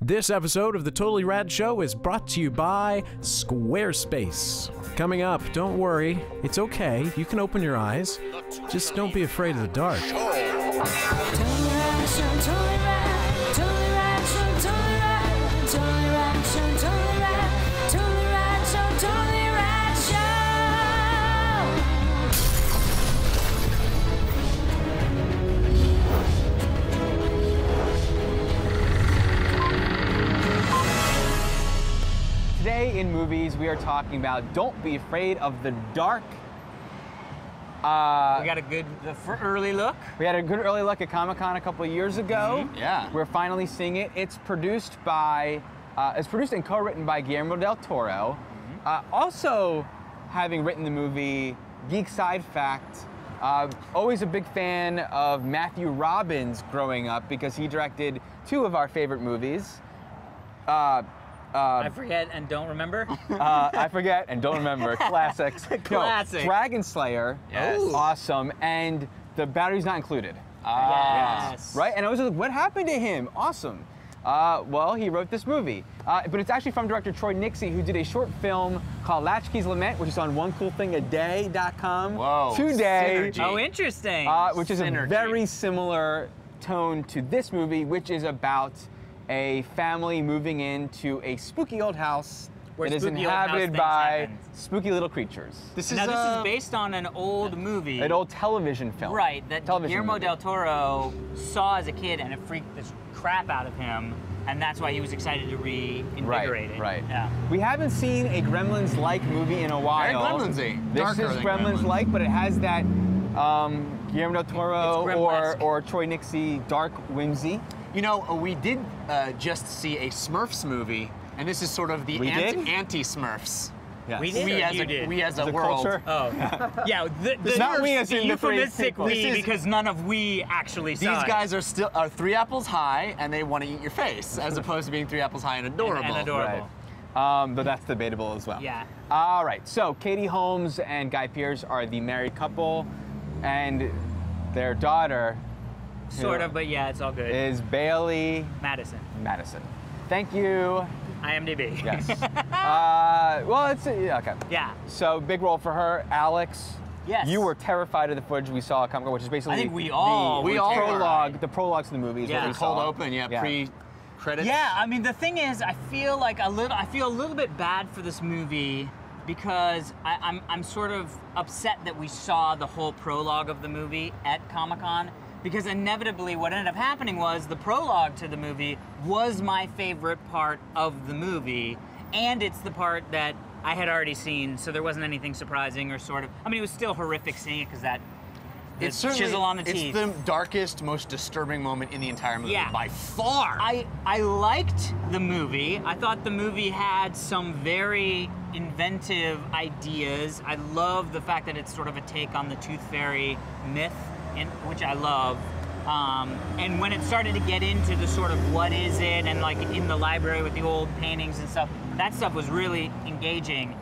This episode of the Totally Rad Show is brought to you by Squarespace. Coming up, don't worry, it's okay, you can open your eyes. Just don't be afraid of the dark. Today in movies, we are talking about Don't Be Afraid of the Dark. We got a good early look. We had a good early look at Comic-Con a couple of years ago. Yeah. We're finally seeing it. It's produced and co-written by Guillermo del Toro. Also having written the movie, Geek Side Fact, always a big fan of Matthew Robbins growing up because he directed two of our favorite movies. I forget and don't remember. I forget and don't remember. Classics. Classic. Dragon Slayer. Yes. Awesome. And The Battery's Not Included. Yes. Right? And I was like, what happened to him? Awesome. Well, he wrote this movie. But it's actually from director Troy Nixey, who did a short film called Latchkey's Lament, which is on OneCoolThingAday.com. Whoa. Today. Synergy. Oh, interesting. Which is Synergy. a very similar tone to this movie, which is about a family moving into a spooky old house Where that is spooky old house inhabited things by happen. spooky little creatures. This Now, this is based on an old movie. An old television film. Right, that Television Guillermo movie. del Toro saw as a kid and it freaked this crap out of him, and that's why he was excited to reinvigorate it. Right. Yeah. We haven't seen a Gremlins-like movie in a while. Very Gremlins-y. This Darker is than Gremlins-like, but it has that Guillermo del Toro It's Gremlesque. or Troy Nixey dark whimsy. You know, we did just see a Smurfs movie, and this is sort of the We did? anti-Smurfs. Yes. We did? We Or as you a did? we as a The world. culture. Oh, yeah. The not we as in the three euphemistic people. we, This is- because none of we actually saw These it. guys are 3 apples high, and they want to eat your face, as opposed to being 3 apples high and adorable. And adorable. But that's debatable as well. Yeah. All right, so Katie Holmes and Guy Pearce are the married couple, and their daughter Sort of, but yeah, it's all good. is Bailey Madison. Madison. Thank you. IMDb. Yes. Well, it's yeah, okay. Yeah. So big role for her, Alex. Yes. You were terrified of the footage we saw at Comic-Con, which is basically I think we all were prologue. terrified. The prologues to the movie is Yeah. what we The cold saw. open, yeah, pre-credits. Yeah, I mean the thing is, I feel a little bit bad for this movie because I'm sort of upset that we saw the whole prologue of the movie at Comic-Con, because inevitably what ended up happening was the prologue to the movie was my favorite part of the movie, and it's the part that I had already seen, so there wasn't anything surprising or sort of. I mean, it was still horrific seeing it because that. It's certainly, chisel on the teeth. It's the darkest, most disturbing moment in the entire movie, Yeah. by far. I liked the movie. I thought the movie had some very inventive ideas. I love the fact that it's sort of a take on the Tooth Fairy myth, which I love. And when it started to get into the sort of what is it, and like in the library with the old paintings and stuff, that stuff was really engaging.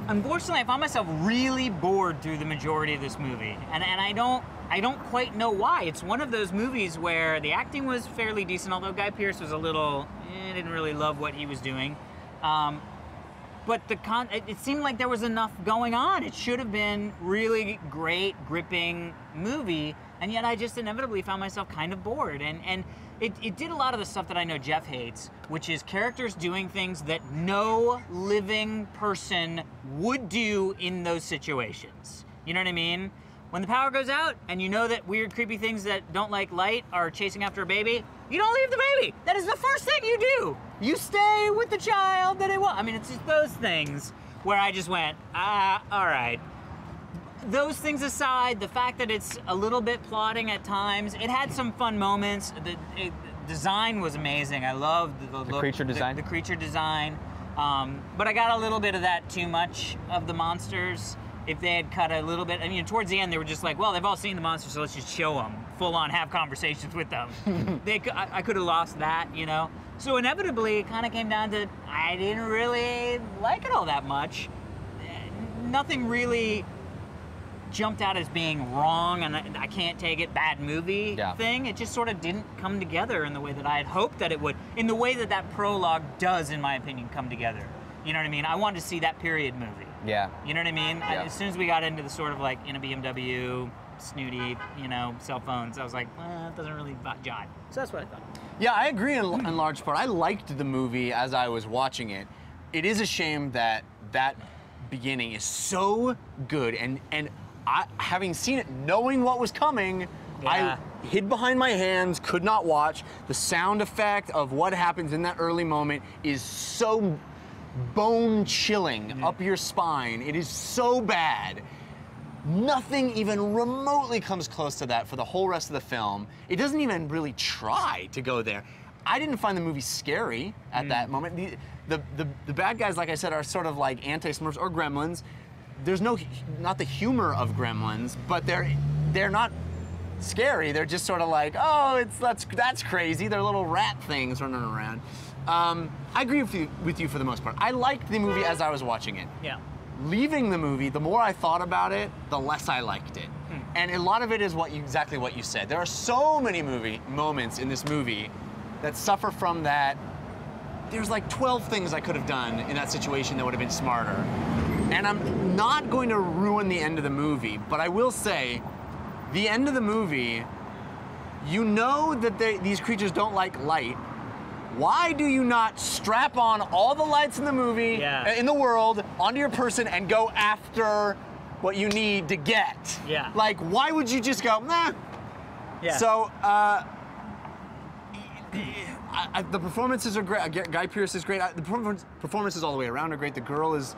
Unfortunately, I found myself really bored through the majority of this movie, and I don't quite know why. It's one of those movies where the acting was fairly decent, although Guy Pearce was a little, didn't really love what he was doing. But it seemed like there was enough going on. It should have been really great, gripping movie, and yet I just inevitably found myself kind of bored. And it did a lot of the stuff that I know Jeff hates, which is characters doing things that no living person would do in those situations. You know what I mean? When the power goes out and you know that weird, creepy things that don't like light are chasing after a baby, you don't leave the baby. That is the first thing you do. You stay with the child that it was. I mean, it's just those things where I just went, all right. Those things aside, the fact that it's a little bit plotting at times, it had some fun moments. The design was amazing. I loved the look, creature design? The creature design. But I got a little bit of that too much of the monsters. If they had cut a little bit, I mean, towards the end, they were just like, well, they've all seen the monsters, so let's just show them, full on, have conversations with them. I could have lost that, you know? So inevitably, it kind of came down to, I didn't really like it all that much. Nothing really jumped out as being wrong and I can't take it, bad movie thing. It just sort of didn't come together in the way that I had hoped that it would, in the way that that prologue does, in my opinion, come together. You know what I mean? I wanted to see that period movie. Yeah. You know what I mean? Yeah. As soon as we got into the sort of like in a BMW, snooty, you know, cell phones, I was like, well, it doesn't really jive. So that's what I thought. Yeah, I agree in large part. I liked the movie as I was watching it. It is a shame that that beginning is so good, and I, having seen it, knowing what was coming, I hid behind my hands, could not watch. The sound effect of what happens in that early moment is so bone-chilling up your spine. It is so bad. Nothing even remotely comes close to that for the whole rest of the film. It doesn't even really try to go there. I didn't find the movie scary at that moment. The bad guys, like I said, are sort of like anti-Smurfs or Gremlins. There's not the humor of Gremlins, but they're not scary. They're just sort of like, oh, that's crazy. They're little rat things running around. I agree with you for the most part. I liked the movie as I was watching it. Yeah. Leaving the movie, the more I thought about it, the less I liked it. And a lot of it is exactly what you said. There are so many moments in this movie that suffer from that. There's like 12 things I could have done in that situation that would have been smarter. And I'm not going to ruin the end of the movie, but I will say, the end of the movie, you know that these creatures don't like light. Why do you not strap on all the lights in the movie, in the world, onto your person and go after what you need to get? Yeah. Like, why would you just go, nah? Yeah. So, the performances are great. Guy Pearce is great. The performances all the way around are great. The girl is,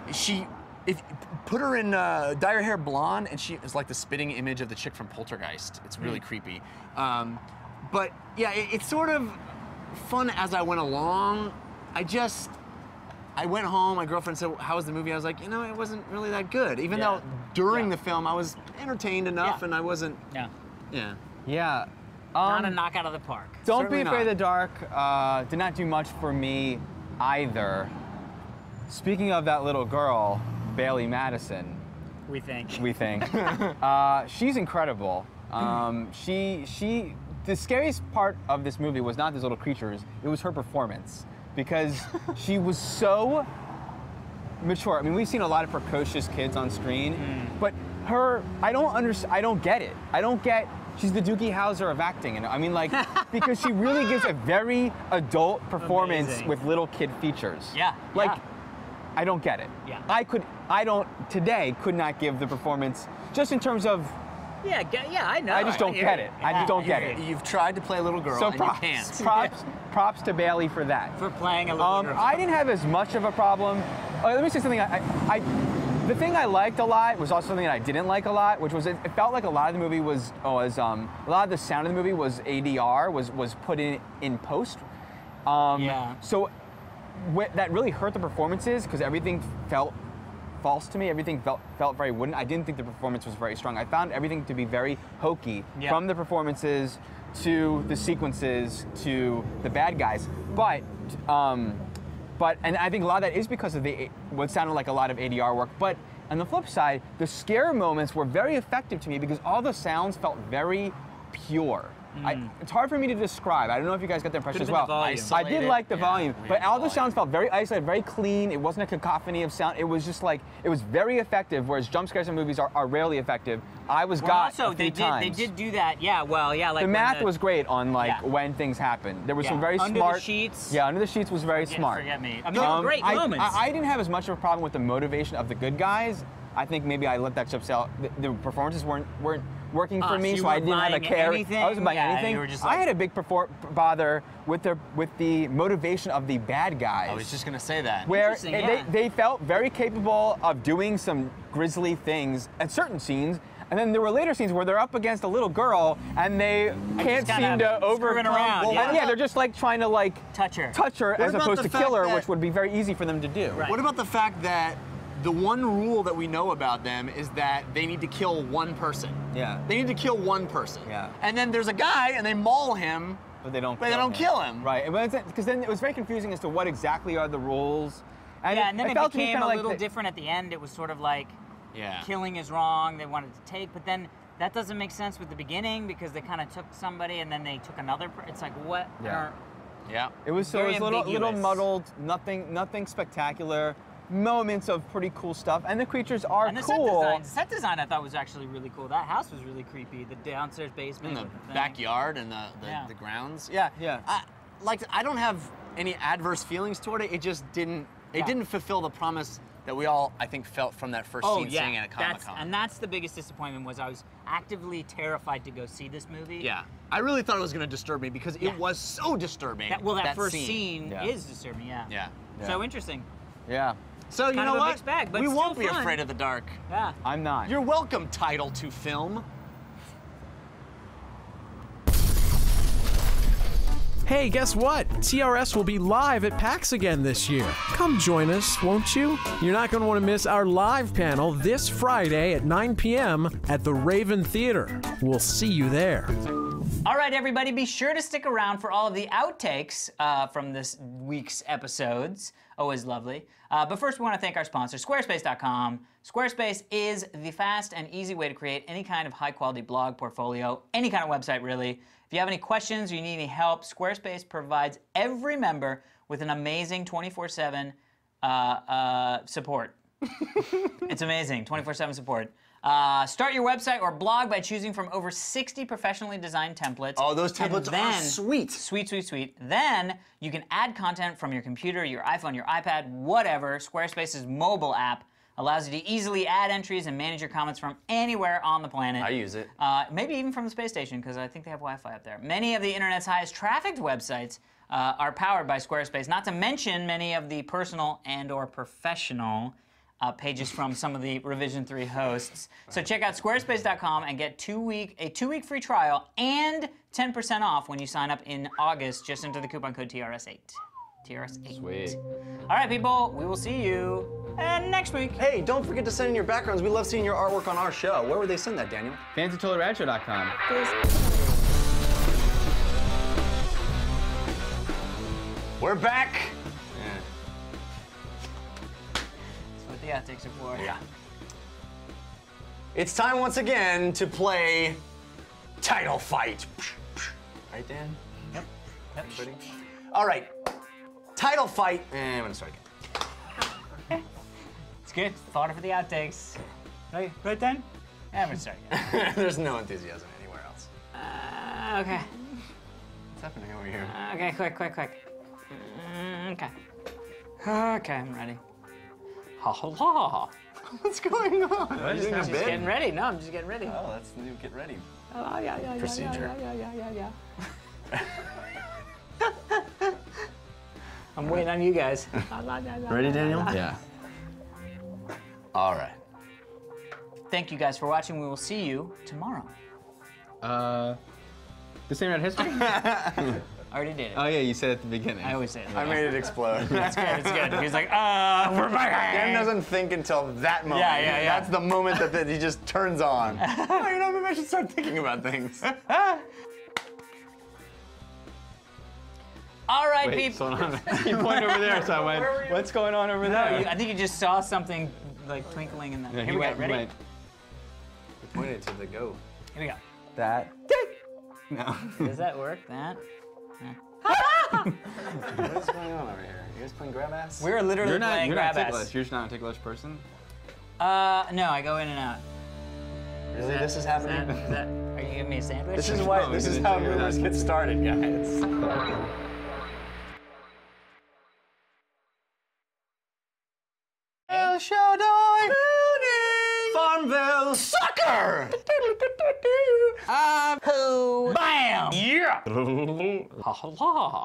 if put her in dye her hair blonde, and she is like the spitting image of the chick from Poltergeist. It's really creepy. But yeah, it's sort of fun as I went along. I went home, my girlfriend said, how was the movie? I was like, you know, it wasn't really that good. Even though during the film I was entertained enough and I wasn't, Yeah. Not a knock out of the park. Don't Certainly Be Afraid not. of the Dark did not do much for me either. Speaking of that little girl, Bailey Madison, We think. she's incredible. The scariest part of this movie was not these little creatures, it was her performance. Because she was so mature. I mean, we've seen a lot of precocious kids on screen, but her, I don't get it. I don't get, she's the Doogie Howser of acting. And I mean, like, because she really gives a very adult performance with little kid features. Yeah. Like, I don't get it. Yeah. I could not give the performance, just in terms of, I know. I just don't get it. I just don't get it. you've tried to play a little girl So and props, you can't. props to Bailey for that. For playing a little girl. I didn't have as much of a problem. Let me say something. The thing I liked a lot was also something that I didn't like a lot, which was it felt like a lot of the movie was a lot of the sound of the movie was ADR, was put in post. So that really hurt the performances because everything felt false to me. Everything felt very wooden. I didn't think the performance was very strong. I found everything to be very hokey, from the performances to the sequences to the bad guys. But I think a lot of that is because of what sounded like a lot of ADR work. But on the flip side, the scare moments were very effective to me because all the sounds felt very pure. It's hard for me to describe. I don't know if you guys got the impression as well. I did like the volume, but all the sounds felt very isolated, very clean. It wasn't a cacophony of sound. It was just like, it was very effective, whereas jump scares in movies are rarely effective. I was got a few times. They did do that, like the math was great on when things happen. There was some very under smart. The sheets. Yeah, Under the Sheets was very smart. Forget me. I mean, they were great moments. I didn't have as much of a problem with the motivation of the good guys. I think maybe I let that ship sail. The performances weren't working for me, so I didn't have a care. I wasn't buying anything. You were just like, I had a big bother with the motivation of the bad guys. I was just gonna say that. Where they felt very capable of doing some grisly things at certain scenes, and then there were later scenes where they're up against a little girl and they can't seem to overcome. Around, they're just like trying to like touch her as opposed to kill her, which would be very easy for them to do. What about the fact that the one rule that we know about them is that they need to kill one person. Yeah. They need to kill one person. Yeah. And then there's a guy and they maul him, but they don't kill him. Right. Because then it was very confusing as to what exactly are the rules. And then it became a little different at the end. It was sort of like killing is wrong, they wanted to take, but then that doesn't make sense with the beginning because they kind of took somebody and then they took another. It's like, what? Yeah. Yeah. It was Very a little ambiguous. muddled, nothing spectacular. Moments of pretty cool stuff, and the creatures are And the cool. set design I thought was actually really cool. That house was really creepy. The downstairs basement. In the with thing. backyard and the grounds. Yeah. I don't have any adverse feelings toward it. It just didn't. It didn't fulfill the promise that we all, I think, felt from that first scene seeing it at Comic-Con. And that's the biggest disappointment was I was actively terrified to go see this movie. Yeah. I really thought it was going to disturb me because it was so disturbing. That first scene Yeah. is disturbing. Yeah. Yeah. So interesting. Yeah, So you Kind know of a what? mixed bag, but we still won't be fun. afraid of the dark. Yeah. I'm not. You're welcome, Title to Film. Hey, guess what? TRS will be live at PAX again this year. Come join us, won't you? You're not going to want to miss our live panel this Friday at 9 p.m. at the Raven Theater. We'll see you there. All right, everybody, be sure to stick around for all of the outtakes from this week's episodes. Always lovely. But first, we want to thank our sponsor, Squarespace.com. Squarespace is the fast and easy way to create any kind of high-quality blog, portfolio, any kind of website, really. If you have any questions or you need any help, Squarespace provides every member with an amazing 24/7 support. It's amazing, 24/7 support. Start your website or blog by choosing from over 60 professionally designed templates. Oh, those templates And then, are sweet. Sweet, sweet, sweet. Then you can add content from your computer, your iPhone, your iPad, whatever. Squarespace's mobile app allows you to easily add entries and manage your comments from anywhere on the planet. I use it. Maybe even from the space station, because I think they have Wi-Fi up there. Many of the internet's highest trafficked websites are powered by Squarespace, not to mention many of the personal and or professional pages from some of the Revision 3 hosts. So check out squarespace.com and get a two-week free trial and 10% off when you sign up in August. Just enter the coupon code TRS8. TRS8. Sweet. All right, people, we will see you next week. Hey, don't forget to send in your backgrounds. We love seeing your artwork on our show. Where would they send that, Daniel? Fans at TotallyRadShow.com. We're back. That's what the outtakes are for. Yeah. It's time once again to play Title Fight. Right, Dan? Yep. Ready? All right. Title Fight. And I'm gonna start again. It's good. Fodder for the outtakes. Right then? Yeah, I'm gonna start again. There's no enthusiasm anywhere else. Okay. What's happening over here? Okay, quick. Okay. Okay, I'm ready. Ha ha ha. What's going on? What? You doing a I'm just bit? getting ready. No, I'm just getting ready. Oh, that's the new get ready. Oh, yeah. Procedure. Yeah. I'm waiting on you guys. Ready, Daniel? Yeah. All right. Thank you guys for watching. We will see you tomorrow. This ain't Red History? I already did it. Oh yeah, you said at the beginning. I always say it. I made it explode. It's good. He's like, we're back. Dan doesn't think until that moment. Yeah. That's the moment that he just turns on. Oh, you know, maybe I should start thinking about things. All right, Wait, people. hold on. You point over there, so I went, what's going on over there? I think you just saw something like twinkling in the. Yeah, Here he we go. went- Ready? went. You pointed to the goat. Here we go. That. No. Does that work? That? What's going on over here? You guys playing grab ass? We're literally You're not playing grab ticklish. ass. You're just not a ticklish person. No, I go in and out. Really, this is happening? Are you giving me a sandwich? This is why. No, This we is didn't how figure that. rumors get started, guys. El Shaddai, Farmville, Sucker! Bam! Yeah! Ha ha ha.